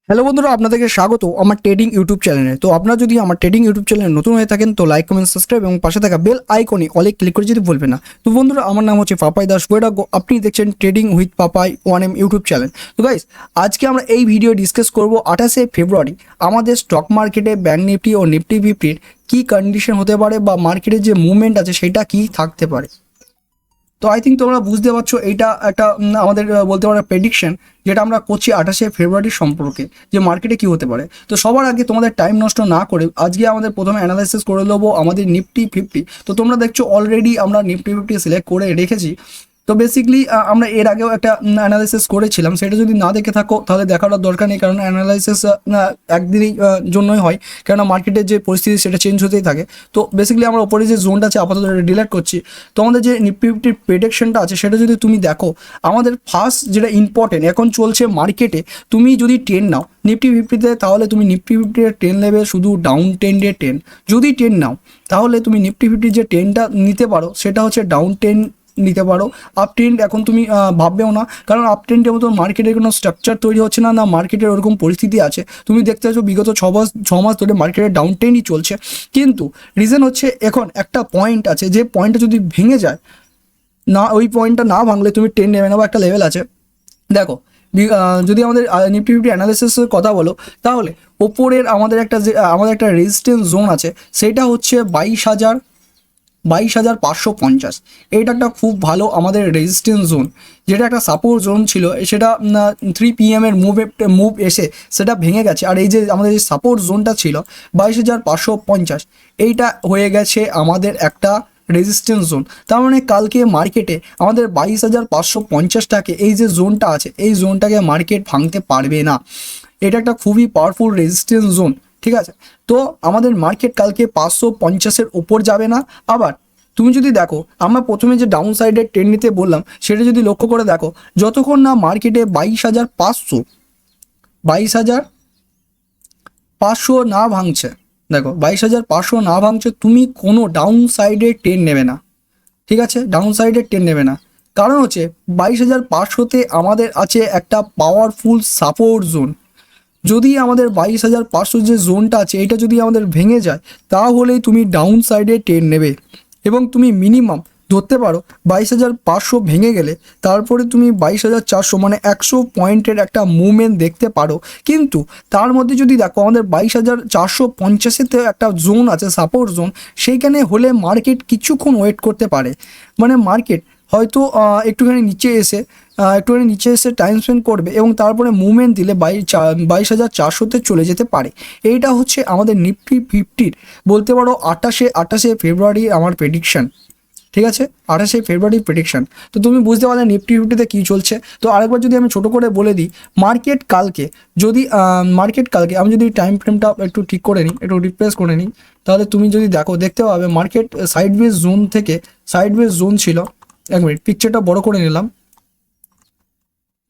Hello বন্ধুরা, আপনাদেরকে স্বাগত আমার ট্রেডিং ইউটিউব চ্যানেলে। তো আপনারা যদি আমার ট্রেডিং ইউটিউব চ্যানেলে নতুন হয়ে থাকেন তো লাইক, কমেন্ট, সাবস্ক্রাইব এবং পাশে থাকা বেল আইকনে অলে ক্লিক করে যদি বলবেন না। তো বন্ধুরা, আমার নাম হচ্ছে পাপাই দাস বৈরাগ্য, আপনি দেখছেন trading with Papai 1M YouTube channel. তো গাইস, আজকে আমরা এই ভিডিও ডিসকাস করব 28শে ফেব্রুয়ারি আমাদের স্টক মার্কেটে ব্যাংক নিফটি ও নিফটি ফিফটির কী কন্ডিশন হতে পারে বা মার্কেটের যে মুভমেন্ট আছে সেটা কী থাকতে পারে। তো আই থিঙ্ক তোমরা বুঝতে পারছো এইটা একটা আমাদের বলতে পারো প্রেডিকশন, যেটা আমরা করছি 28শে ফেব্রুয়ারির সম্পর্কে যে মার্কেটে কী হতে পারে। তো সবার আগে তোমাদের টাইম নষ্ট না করে আজকে আমাদের প্রথমে অ্যানালাইসিস করে নেবো আমাদের নিফটি ফিফটি। তো তোমরা দেখছো অলরেডি আমরা নিফটি ফিফটি সিলেক্ট করে রেখেছি। তো বেসিকলি আমরা এর আগেও একটা অ্যানালাইসিস করেছিলাম, সেটা যদি না দেখে থাকো তাহলে দেখার দরকার নেই, কারণ অ্যানালাইসিস একদিনই জন্যই হয়, কেননা মার্কেটের যে পরিস্থিতি সেটা চেঞ্জ হতেই থাকে। তো বেসিক্যালি আমরা ওপরে যে জোনটা আছে আপাতত ডিলিট করছি। তো আমাদের যে নিফটি ফিফটির প্রেডিকশনটা আছে সেটা যদি তুমি দেখো, আমাদের ফার্স্ট যেটা ইম্পর্টেন্ট এখন চলছে মার্কেটে, তুমি যদি ট্রেন নাও নিফটি ফিফটিতে তাহলে তুমি নিফটি ফিফটির ট্রেন নেবে শুধু ডাউন ট্রেন্ডে ট্রেন। যদি ট্রেন নাও তাহলে তুমি নিফটি ফিফটির যে ট্রেনটা নিতে পারো সেটা হচ্ছে ডাউন ট্রেন নিতে পারো। আপ ট্রেন্ড এখন তুমি ভাববেও না, কারণ আপ ট্রেন্ডের মতো মার্কেটের কোনো স্ট্রাকচার তৈরি হচ্ছে না, না মার্কেটের ওরকম পরিস্থিতি আছে। তুমি দেখতে পাচ্ছ বিগত ছ মাস ধরে মার্কেটের ডাউন ট্রেন্ডই চলছে। কিন্তু রিজন হচ্ছে এখন একটা পয়েন্ট আছে, যে পয়েন্টটা যদি ভেঙে যায় না, ওই পয়েন্টটা না ভাঙলে তুমি ট্রেন নেবে না বা একটা লেভেল আছে। দেখো, যদি আমাদের নিফটি ফিফটি অ্যানালিসিসের কথা বলো তাহলে ওপরের আমাদের একটা রেজিস্ট্যান্স জোন আছে, সেটা হচ্ছে 22,550। এইটা একটা খুব ভালো আমাদের রেজিস্ট্যান্স জোন, যেটা একটা সাপোর্ট জোন ছিল, সেটা 3 PM এর মুভ এসে সেটা ভেঙে গেছে। আর এই যে আমাদের যে সাপোর্ট জোনটা ছিল 22,550, এইটা হয়ে গেছে আমাদের একটা রেজিস্ট্যান্স জোন। তার মানে কালকে মার্কেটে আমাদের 22,550টাকে এই যে জোনটা আছে এই জোনটাকে মার্কেট ভাঙতে পারবে না। এটা একটা খুবই পাওয়ারফুল রেজিস্ট্যান্স জোন, ঠিক আছে। তো আমাদের মার্কেট কালকে 550-এর ওপর যাবে না। আবার তুমি যদি দেখো, আমরা প্রথমে যে ডাউন সাইডের ট্রেন্ড নিতে বললাম সেটা যদি লক্ষ্য করে দেখো, যতক্ষণ না মার্কেটে 22,500 না ভাঙছে, দেখো 22,500 না ভাঙছে, তুমি কোনো ডাউন সাইডের ট্রেন্ড নেবে না, ঠিক আছে। ডাউন সাইডের ট্রেন্ড নেবে না, কারণ হচ্ছে 22,500-তে আমাদের আছে একটা পাওয়ারফুল সাপোর্ট জোন। যদি আমাদের 22,500 যে জোনটা আছে এটা যদি আমাদের ভেঙে যায় তাহলেই তুমি ডাউন সাইডে ট্রেন্ড নেবে, এবং তুমি মিনিমাম ধরতে পারো 22,500 ভেঙে গেলে তারপরে তুমি 22,400 মানে 100 পয়েন্টের একটা মুভমেন্ট দেখতে পারো। কিন্তু তার মধ্যে যদি দেখো আমাদের 22,450-এতে একটা জোন আছে সাপোর্ট জোন, সেইখানে হলে মার্কেট কিছুক্ষণ ওয়েট করতে পারে। মানে মার্কেট হয়তো একটুখানি নিচে এসে টাইম স্পেন্ড করবে এবং তারপরে মুভমেন্ট দিলে 22,400-তে চলে যেতে পারে। এইটা হচ্ছে আমাদের নিফটি ফিফটির বলতে পারো 28শে ফেব্রুয়ারি আমার প্রেডিকশান, ঠিক আছে। 28শে ফেব্রুয়ারির প্রেডিকশান। তো তুমি বুঝতে পারলে নিফটি ফিফটিতে কী চলছে। তো আরেকবার যদি আমি ছোটো করে বলে দিই, মার্কেট কালকে আমি যদি টাইম ফ্রেমটা একটু ঠিক করে নিই, একটু রিপ্লেস করে নিই, তাহলে তুমি যদি দেখতে পাবে মার্কেট সাইডওয়েজ জোন ছিল। এক মিনিট, পিকচারটা বড় করে নিলাম,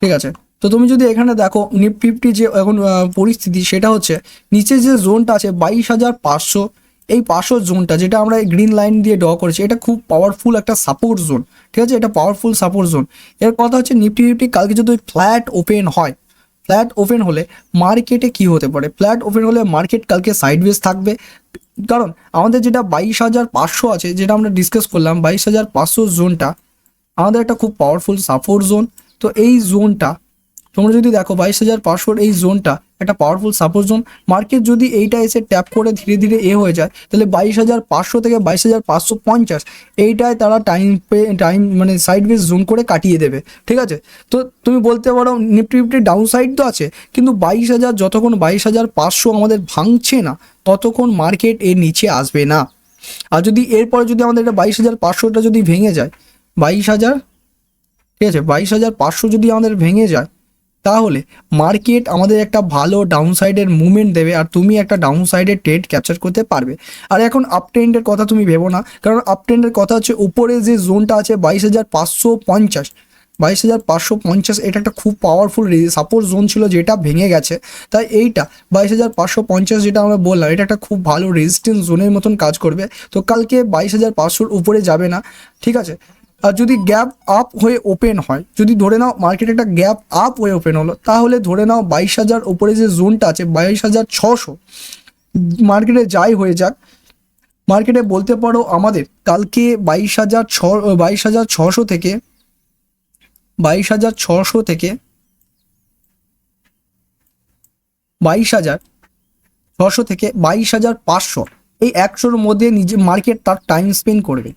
ঠিক আছে। তো তুমি যদি এখানে দেখো নিফটি ফিফটি যে এখন পরিস্থিতি সেটা হচ্ছে নিচে যে জোনটা আছে 22,500, এই 500 জোনটা যেটা আমরা গ্রিন লাইন দিয়ে ড্র করেছি এটা খুব পাওয়ারফুল একটা সাপোর্ট জোন, ঠিক আছে। এটা পাওয়ারফুল সাপোর্ট জোন। এর কথা হচ্ছে নিফটি ফিফটি কালকে যদি ফ্ল্যাট ওপেন হলে মার্কেটে কি হতে পারে। ফ্ল্যাট ওপেন হলে মার্কেট কালকে সাইডওয়েজ থাকবে, কারণ আমাদের যেটা 22,500 আছে, যেটা আমরা ডিসকাস করলাম 22,500 জোনটা আমাদের একটা খুব পাওয়ারফুল সাপোর্ট জোন। তো এই জোনটা তোমরা যদি দেখো 22,500 এই জোনটা একটা পাওয়ারফুল সাপোর্ট জোন। মার্কেট যদি এইটা এসে ট্যাপ করে ধীরে ধীরে হয়ে যায় তাহলে 22,500 থেকে 22,550 এইটায় তারা টাইম মানে সাইডওয়েজ জোন করে কাটিয়ে দেবে, ঠিক আছে। তো তুমি বলতে পারো নিফটি ফিফটি ডাউন সাইড তো আছে, কিন্তু 22,000 যতক্ষণ 22,500 আমাদের ভাঙছে না ততক্ষণ মার্কেট এর নিচে আসবে না। আর যদি এরপরে যদি আমাদের এটা 22,500টা যদি ভেঙে যায় 22,000, ঠিক আছে, 22,500 যদি আমাদের ভেঙে যায় তাহলে মার্কেট আমাদের একটা ভালো ডাউন সাইডের মুভমেন্ট দেবে আর তুমি একটা ডাউন সাইডের ট্রেড ক্যাপচার করতে পারবে। আর এখন আপ ট্রেন্ডের কথা তুমি ভেবো না, কারণ আপ ট্রেন্ডের কথা হচ্ছে উপরে যে জোনটা আছে 22,550 এটা একটা খুব পাওয়ারফুল সাপোর্ট জোন ছিল যেটা ভেঙে গেছে। তাই এইটা 22,550 যেটা আমরা বললাম এটা একটা খুব ভালো রেজিস্ট্যান্স জোনের মতন কাজ করবে। তো কালকে 22,500 উপরে যাবে না, ঠিক আছে। আর যদি গ্যাপ আপ হয়ে ওপেন হয়, যদি ধরে নাও মার্কেট একটা গ্যাপ আপ হয়ে ওপেন হলো, তাহলে ধরে নাও 22,000 ওপরে যে জোনটা আছে 22,600, মার্কেটে যাই হয়ে যাক, মার্কেটে বলতে পারো আমাদের কালকে 22,600 থেকে 22,600 থেকে 22,600 থেকে 22,500, এই 100-র মধ্যে নিজে মার্কেট তার টাইম স্পেন্ড করবে।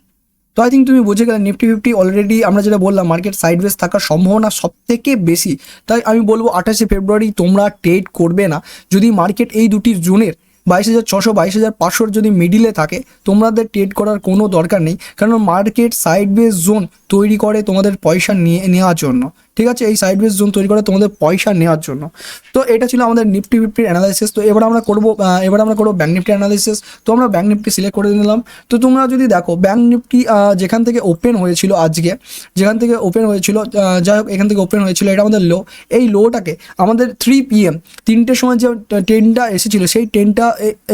তো আই থিঙ্ক তুমি বুঝে গেলে নিফটি ফিফটি অলরেডি আমরা যেটা বললাম মার্কেট সাইডওয়েজ থাকার সম্ভাবনা সব থেকে বেশি। তাই আমি বলবো 28শে ফেব্রুয়ারি তোমরা ট্রেড করবে না যদি মার্কেট এই দুটি জোনের 22,600 22,500 যদি মিডিলে থাকে, তোমাদের ট্রেড করার কোনো দরকার নেই, কারণ মার্কেট সাইডওয়েজ জোন তৈরি করে তোমাদের পয়সা নেওয়ার জন্য। ঠিক আছে, এই সাইডওয়েজ জোন তৈরি করে তোমাদের পয়সা নেওয়ার জন্য। তো এটা ছিল আমাদের নিফটি ফিফটির অ্যানালাইসিস। তো এবার আমরা করবো ব্যাঙ্ক নিফটি অ্যানালাইসিস। তো আমরা ব্যাঙ্ক নিফটি সিলেক্ট করে নিলাম। তো তোমরা যদি দেখো ব্যাঙ্ক নিফটি যেখান থেকে ওপেন হয়েছিল আজকে, যেখান থেকে ওপেন হয়েছিল, যাই হোক এখান থেকে ওপেন হয়েছিল, এটা আমাদের লো। এই লোটাকে আমাদের 3 PM 3টের সময় যে ট্রেনটা এসেছিল সেই ট্রেনটা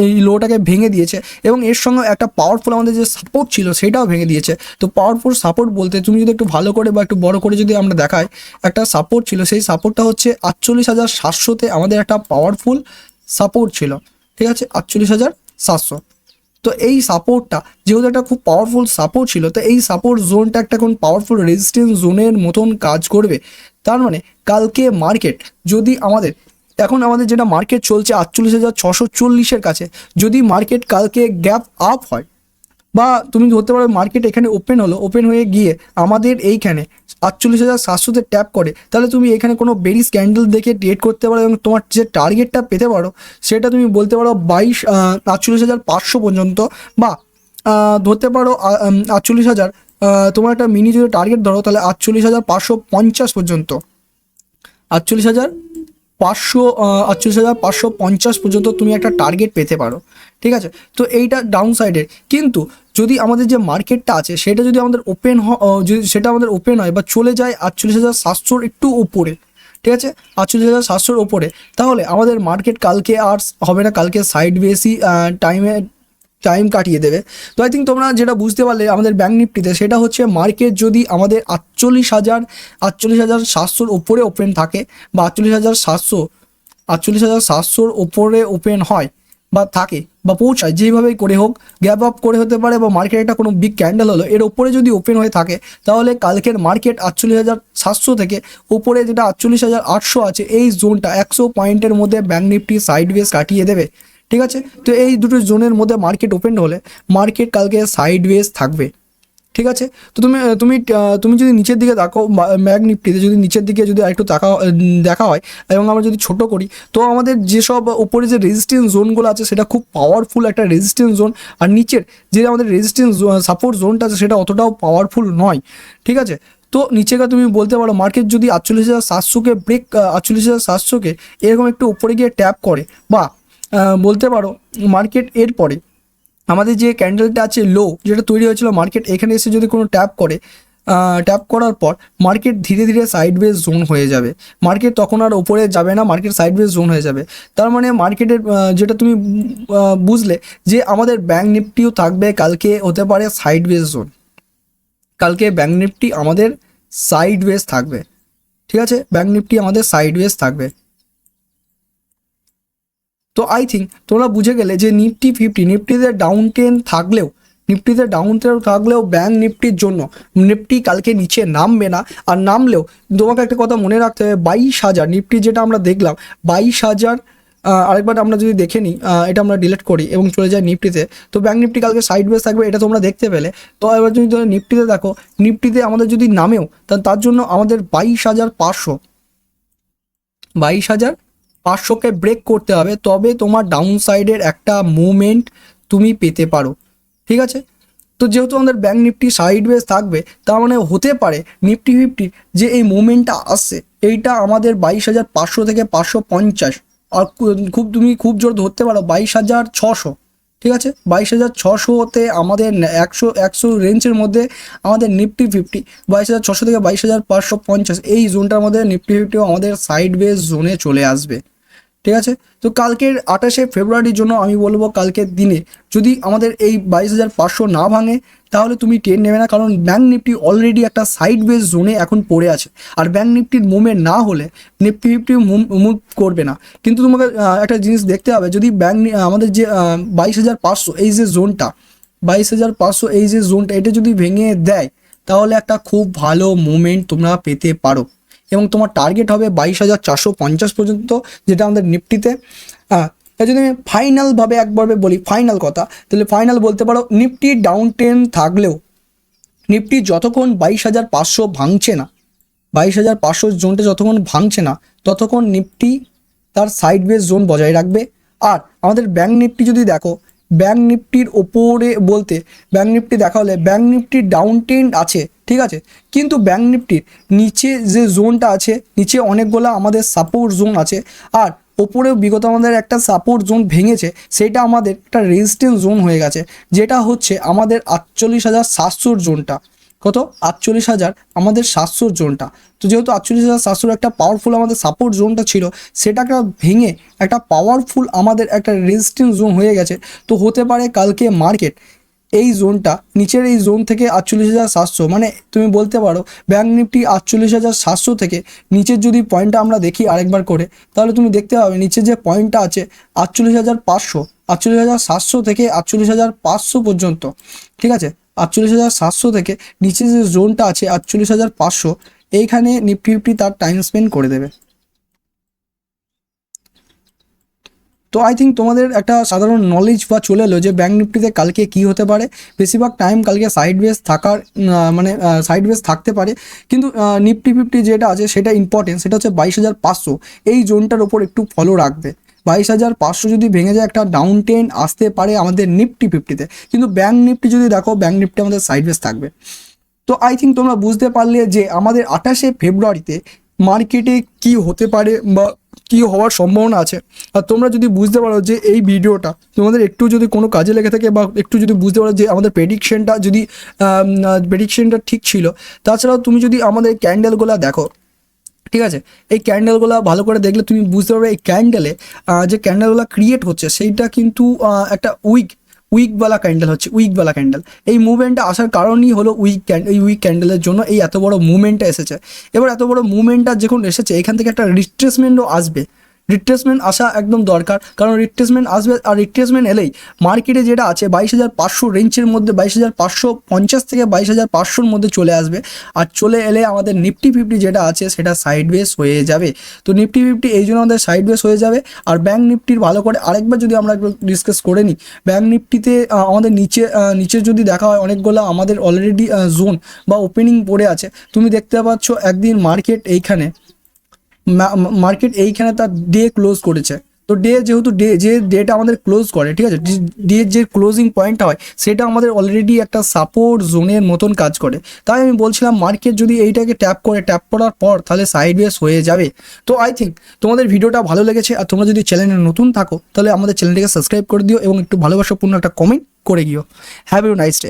এই লোটাকে ভেঙে দিয়েছে, এবং এর সঙ্গে একটা পাওয়ারফুল আমাদের যে সাপোর্ট ছিল সেটাও ভেঙে দিয়েছে। তো পাওয়ারফুল সাপোর্ট বলতে তুমি যদি একটু ভালো করে বা একটু বড় করে যদি আমরা দেখাই, একটা সাপোর্ট ছিল, সেই সাপোর্টটা হচ্ছে 48,700-তে আমাদের একটা পাওয়ারফুল সাপোর্ট ছিল। ঠিক আছে, 48,700। তো এই সাপোর্টটা যেহেতু একটা খুব পাওয়ারফুল সাপোর্ট ছিল, তো এই সাপোর্ট জোনটা একটা কোন পাওয়ারফুল রেজিস্ট্যান্স জোনের মতন কাজ করবে। তার মানে কালকে মার্কেট যদি আমাদের, এখন আমাদের যেটা মার্কেট চলছে 48,640-এর কাছে, যদি মার্কেট কালকে গ্যাপ আপ হয়, বা তুমি ধরতে পারো মার্কেট এখানে ওপেন হলো, ওপেন হয়ে গিয়ে আমাদের এইখানে 48,700-তে ট্যাপ করে, তাহলে তুমি এখানে কোনো বেরিস ক্যান্ডেল দেখে ট্রেড করতে পারো, এবং তোমার যে টার্গেটটা পেতে পারো সেটা তুমি বলতে পারো 48,500 পর্যন্ত, বা ধরতে পারো 48,000, তোমার একটা মিনি যদি টার্গেট ধরো তাহলে 48,550 পর্যন্ত, 48,550 পর্যন্ত তুমি একটা টার্গেট পেতে পারো। ঠিক আছে, তো এইটা ডাউন সাইডের। কিন্তু যদি আমাদের যে মার্কেটটা আছে সেটা যদি আমাদের ওপেন যদি সেটা আমাদের ওপেন হয় বা চলে যায় 48,700-র একটু উপরে, ঠিক আছে, 48,700-র উপরে, তাহলে আমাদের মার্কেট কালকে আর হবে না, কালকে সাইড বেসি টাইম কাটিয়ে দেবে। তো আই থিঙ্ক তোমরা যেটা বুঝতে পারলে আমাদের ব্যাঙ্ক নিফটিতে, সেটা হচ্ছে মার্কেট যদি আমাদের 48,700-র ওপরে ওপেন থাকে, বা 48,700-র ওপরে ওপেন হয় বা থাকে বা পৌঁছায়, যেভাবেই করে হোক, গ্যাপ আপ করে হতে পারে, বা মার্কেট একটা কোনো বিগ ক্যান্ডেল হলো এর ওপরে যদি ওপেন হয়ে থাকে, তাহলে কালকের মার্কেট 48,700 থেকে উপরে যেটা 48,800 আছে, এই জোনটা 100 পয়েন্টের মধ্যে ব্যাঙ্ক নিফটি সাইডওয়েজ কাটিয়ে দেবে। ঠিক আছে, তো এই দুটো জোনের মধ্যে মার্কেট ওপেন হলে মার্কেট কালকে সাইডওয়েজ থাকবে। ঠিক আছে, তো তুমি যদি নিচের দিকে দেখো ব্যাঙ্ক নিফটিতে, যদি নিচের দিকে যদি আরেকটু দেখা হয়, এবং আমরা যদি ছোট করি, তো আমাদের যেসব উপরে যে রেজিস্ট্যান্স জোনগুলো আছে সেটা খুব পাওয়ারফুল একটা রেজিস্ট্যান্স জোন, আর নিচের যে আমাদের রেজিস্ট্যান্স সাপোর্ট জোনটা আছে সেটা অতটাও পাওয়ারফুল নয়। ঠিক আছে, তো নিচেকা তুমি বলতে পারো মার্কেট যদি 48,700-কে ব্রেক, 48,700-কে এরকম একটু উপরে গিয়ে ট্যাপ করে, বা বলতে পারো মার্কেট এরপরে আমাদের যে ক্যান্ডেলটা আছে লো যেটা তৈরি হয়েছিল, মার্কেট এখানে এসে যদি কোনো ট্যাপ করে, ট্যাপ করার পর মার্কেট ধীরে ধীরে সাইডওয়েজ জোন হয়ে যাবে, মার্কেট তখন আর ওপরে যাবে না, মার্কেট সাইডওয়েজ জোন হয়ে যাবে। তার মানে মার্কেটের যেটা তুমি বুঝলে যে আমাদের ব্যাঙ্ক নিফটিও থাকবে কালকে হতে পারে সাইডওয়েজ জোন, কালকে ব্যাঙ্ক নিফটি আমাদের সাইডওয়েজ থাকবে। ঠিক আছে, ব্যাঙ্ক নিফটি আমাদের সাইডওয়েজ থাকবে। তো আই থিঙ্ক তোমরা বুঝে গেলে যে নিফটিতে ডাউন ট্রেন্ড থাকলেও ব্যাঙ্ক নিফটির জন্য নিফটি কালকে নিচে নামবে না, আর নামলেও তোমাকে একটা কথা মনে রাখতে হবে, 22,000 নিফটি যেটা আমরা দেখলাম 22,000, আরেকবার আমরা যদি দেখে নিই, এটা আমরা ডিলিট করি এবং চলে যাই নিফটিতে, তো ব্যাঙ্ক নিফটি কালকে সাইডওয়েজ থাকবে, এটা তোমরা দেখতে পেলে। তো এবার যদি তোমরা নিফটিতে দেখো, নিফটিতে আমাদের যদি নামেও তার জন্য আমাদের 22,500-কে ব্রেক করতে হবে, তবে তোমার ডাউন সাইডের একটা মুভমেন্ট তুমি পেতে পারো। ঠিক আছে, তো যেহেতু আমাদের ব্যাঙ্ক নিফটি সাইডওয়েজ থাকবে, তার মানে হতে পারে নিফটি ফিফটি যে এই মুভমেন্টটা আসছে এইটা আমাদের 22,500 থেকে 550, আর তুমি খুব জোর ধরতে পারো 22,600। ঠিক আছে, 22,600-তে আমাদের 100 রেঞ্জের মধ্যে আমাদের নিফটি ফিফটি 22,600 থেকে 22,550 এই জোনটার মধ্যে নিফটি ফিফটিও আমাদের সাইডওয়েজ জোনে চলে আসবে। ঠিক আছে। তো কালকের 28শে ফেব্রুয়ারির জন্য আমি বলবো কালকের দিনে যদি আমাদের এই 22,500 না ভাঙে তাহলে তুমি ট্রেড নেবে না, কারণ ব্যাঙ্ক নিফটি অলরেডি একটা সাইড বেস জোনে এখন পড়ে আছে। আর ব্যাঙ্ক নিফটির মুভমেন্ট না হলে নিফটি ফিফটি মুভ করবে না। কিন্তু তোমাকে একটা জিনিস দেখতে হবে, যদি আমাদের যে 22,500 এই যে জোনটা 22,500 এই যে জোনটা এটা যদি ভেঙে দেয় তাহলে একটা খুব ভালো মুভমেন্ট তোমরা পেতে পারো এবং তোমার টার্গেট হবে 22,450 পর্যন্ত, যেটা আমাদের নিফটিতে। যদি আমি ফাইনালভাবে একবারে বলি ফাইনাল কথা, তাহলে ফাইনাল বলতে পারো নিফটি ডাউন ট্রেন থাকলেও নিফটি যতক্ষণ 22,500 ভাঙছে না, 22,500 জোনটা যতক্ষণ ভাঙছে না ততক্ষণ নিফটি তার সাইড বেস জোন বজায় রাখবে। আর আমাদের ব্যাঙ্ক নিফটি যদি দেখো, ব্যাঙ্ক নিফটির ওপরে বলতে ব্যাঙ্ক নিফটি দেখা হলে ব্যাঙ্ক নিফটির ডাউন ট্রেন্ড আছে, ঠিক আছে, কিন্তু ব্যাঙ্ক নিফটির নিচে যে জোনটা আছে, নিচে অনেকগুলো আমাদের সাপোর্ট জোন আছে, আর ওপরেও বিগত আমাদের একটা সাপোর্ট জোন ভেঙেছে, সেটা আমাদের একটা রেজিস্ট্যান্স জোন হয়ে গেছে, যেটা হচ্ছে আমাদের 48,700 জোনটা। কত? 48,000 আমাদের 700 জোনটা। তো যেহেতু 48,700 একটা পাওয়ারফুল আমাদের সাপোর্ট জোনটা ছিল, সেটাকে ভেঙে একটা পাওয়ারফুল আমাদের একটা রেজিস্ট্যান্স জোন হয়ে গেছে। তো হতে পারে কালকে মার্কেট এই জোনটা নিচের এই জোন থেকে 48,700, মানে তুমি বলতে পারো ব্যাঙ্ক নিফটি 48,700 থেকে নিচের যদি পয়েন্টটা আমরা দেখি আরেকবার করে, তাহলে তুমি দেখতে পাবে নিচে যে পয়েন্টটা আছে 48,500, 48,700 থেকে 48,500 পর্যন্ত, ঠিক আছে, 48,700 থেকে নিচে যে জোনটা আছে 48,500, এইখানে নিফটি ফিফটি তার টাইম স্পেন্ড করে দেবে। তো আই থিঙ্ক তোমাদের একটা সাধারণ নলেজ বা চলে এলো যে ব্যাঙ্ক নিফটিতে কালকে কী হতে পারে। বেশিরভাগ টাইম কালকে সাইড বেস থাকার মানে সাইড বেস থাকতে পারে, কিন্তু নিফটি ফিফটি যেটা আছে সেটা ইম্পর্টেন্ট, সেটা হচ্ছে 22,500 এই জোনটার ওপর একটু ফলো রাখবে। 22,500 যদি ভেঙে যায় একটা ডাউন ট্রেন্ড আসতে পারে আমাদের নিফটি ফিফটিতে, কিন্তু ব্যাঙ্ক নিফটি যদি দেখো ব্যাঙ্ক নিফটি আমাদের সাইড বেস থাকবে। তো আই থিঙ্ক তোমরা বুঝতে পারলে যে আমাদের 28শে ফেব্রুয়ারিতে মার্কেটে কি হতে পারে বা কী হওয়ার সম্ভাবনা আছে। আর তোমরা যদি বুঝতে পারো যে এই ভিডিওটা তোমাদের একটু যদি কোনো কাজে লেগে থাকে বা একটু যদি বুঝতে পারো যে আমাদের প্রেডিকশনটা যদি প্রেডিকশনটা ঠিক ছিল, তাছাড়াও তুমি যদি আমাদের ক্যান্ডেলগুলো দেখো, ঠিক আছে, এই ক্যান্ডেলগুলো ভালো করে দেখলে তুমি বুঝতে পারবে এই ক্যান্ডেলে যে ক্যান্ডেলগুলো ক্রিয়েট হচ্ছে সেইটা কিন্তু একটা উইকওয়ালা ক্যান্ডেল হচ্ছে, উইকওয়ালা ক্যান্ডেল। এই মুভমেন্টটা আসার কারণই হলো এই উইক ক্যান্ডেলের জন্য এই এত বড় মুভমেন্টটা এসেছে। এবার এত বড় মুভমেন্টটা যখন এসেছে এখান থেকে একটা রিট্রেসমেন্টও আসবে, রিট্রেসমেন্ট আসা একদম দরকার, কারণ রিট্রেসমেন্ট আসবে। আর রিট্রেসমেন্ট এলেই মার্কেটে যেটা আছে 22,500 রেঞ্জের মধ্যে 22,550 থেকে 22,500 মধ্যে চলে আসবে। আর চলে এলে আমাদের নিফটি ফিফটি যেটা আছে সেটা সাইড বেস হয়ে যাবে। তো নিফটি ফিফটি এই জন্য আমাদের সাইড বেস হয়ে যাবে। আর ব্যাঙ্ক নিফটির ভালো করে আরেকবার যদি আমরা একটু ডিসকাস করে নিই, ব্যাঙ্ক নিফটিতে আমাদের নিচে যদি দেখা হয় অনেকগুলো আমাদের অলরেডি জোন বা ওপেনিং পড়ে আছে। তুমি দেখতে পাচ্ছ একদিন মার্কেট এইখানে তার ডে ক্লোজ করেছে। তো যেহেতু যে ডেটা আমাদের ক্লোজ করে, ঠিক আছে, যে ক্লোজিং পয়েন্টটা হয় সেটা আমাদের অলরেডি একটা সাপোর্ট জোনের মতন কাজ করে। তাই আমি বলছিলাম মার্কেট যদি এইটাকে ট্যাপ করার পর তাহলে সাইড বেস হয়ে যাবে। তো আই থিঙ্ক তোমাদের ভিডিওটা ভালো লেগেছে। আর তোমরা যদি চ্যানেলে নতুন থাকো তাহলে আমাদের চ্যানেলটিকে সাবস্ক্রাইব করে দিও এবং একটু ভালোবাসাপূর্ণ একটা কমেন্ট করে দিও। Have a nice day.